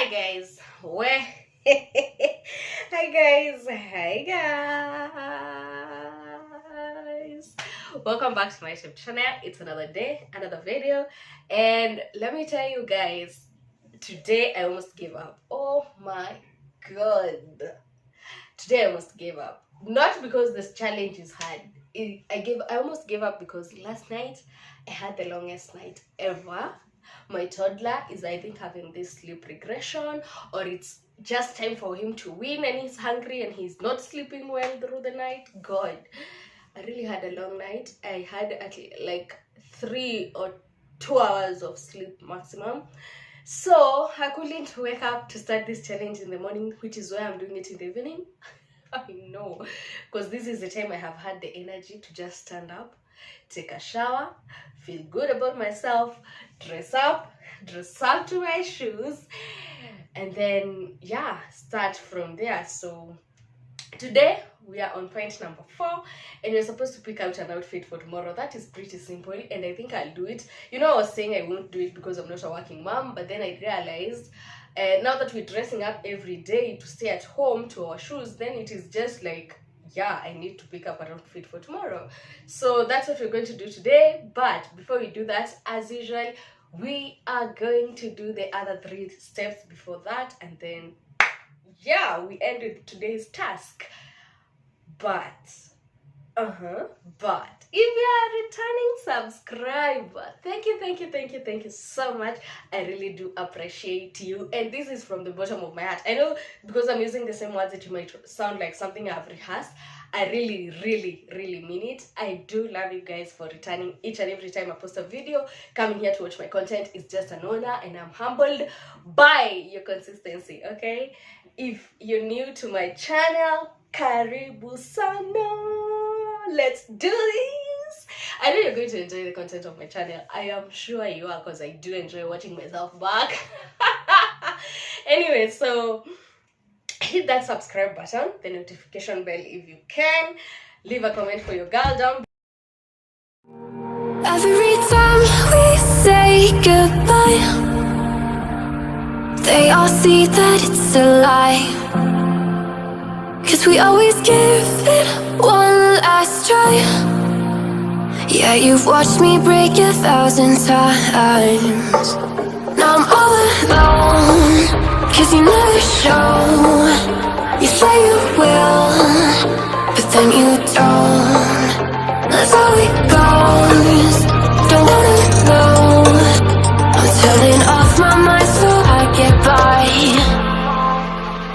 Hi guys, where? Hi guys, welcome back to my YouTube channel. It's another day, another video, and let me tell you guys, today I almost gave up. Oh my god, today I almost gave up. Not because this challenge is hard. I almost gave up because last night I had the longest night ever. My toddler is, I think, having this sleep regression, or it's just time for him to win and he's hungry and he's not sleeping well through the night. God, I really had a long night. I had like 3 or 2 hours of sleep maximum. So I couldn't wake up to start this challenge in the morning, which is why I'm doing it in the evening. I know, because this is the time I have had the energy to just stand up, take a shower, feel good about myself, dress up to my shoes, and then yeah, start from there. So today we are on point number 4, and you're supposed to pick out an outfit for tomorrow. That is pretty simple, and I think I'll do it. You know, I was saying I won't do it because I'm not a working mom, but then I realized now that we're dressing up every day to stay at home to our shoes, then it is just like, yeah, I need to pick up an outfit for tomorrow. So that's what we're going to do today. But before we do that, as usual, we are going to do the other 3 steps before that, and then yeah, we end with today's task. But if you are a returning subscriber, thank you so much. I really do appreciate you, and this is from the bottom of my heart. I know, because I'm using the same words, it might sound like something I've rehearsed. I really mean it. I do love you guys for returning each and every time I post a video. Coming here to watch my content is just an honor, and I'm humbled by your consistency. Okay, if you're new to my channel, karibu sana. Let's do this. I know you're going to enjoy the content of my channel. I am sure you are, because I do enjoy watching myself back. Anyway, so hit that subscribe button, the notification bell if you can. Leave a comment for your girl down. Every time we say goodbye, they all see that it's a lie. 'Cause we always give it one last try. Yeah, you've watched me break 1,000 times. Now I'm all alone, 'cause you never show. You say you will, but then you don't. That's how it goes. Don't wanna know. I'm turning off my mind so I get by.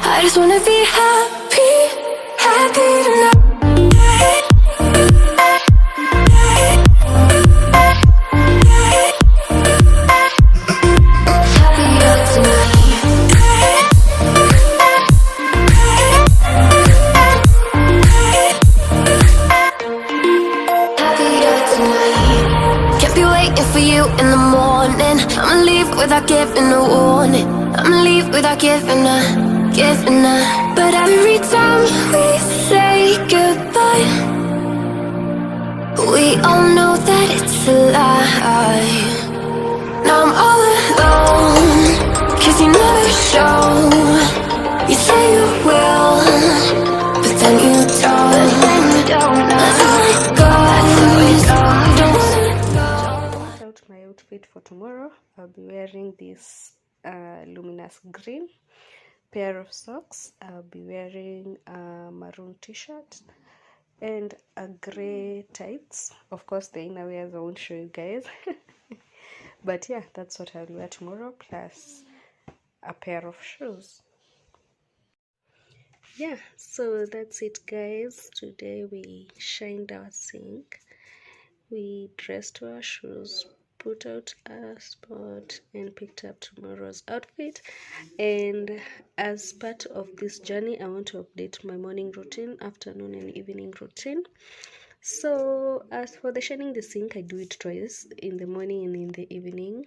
I just wanna be happy, happy tonight. For you in the morning, I'ma leave without giving a warning. I'ma leave without giving a. But every time we say goodbye, we all know that it's a lie. Now I'm all alone, 'cause you never show. You say you will, but then you don't. That's how it goes. Don't wanna Out my outfit for tomorrow. I'll be wearing this luminous green pair of socks. I'll be wearing a maroon t-shirt and a gray tights. Of course, the innerwears I won't show you guys. But yeah, that's what I'll wear tomorrow, plus a pair of shoes. Yeah, so that's it guys. Today we shined our sink, we dressed our shoes, put out a spot, and picked up tomorrow's outfit. And as part of this journey, I want to update my morning routine, afternoon and evening routine. So as for the shining the sink, I do it twice, in the morning and in the evening.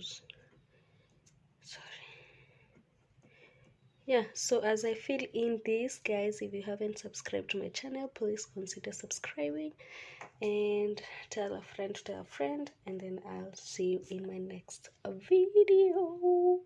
photos. Sorry. Yeah, so as I fill in this, guys, if you haven't subscribed to my channel, please consider subscribing and tell a friend to tell a friend, and then I'll see you in my next video.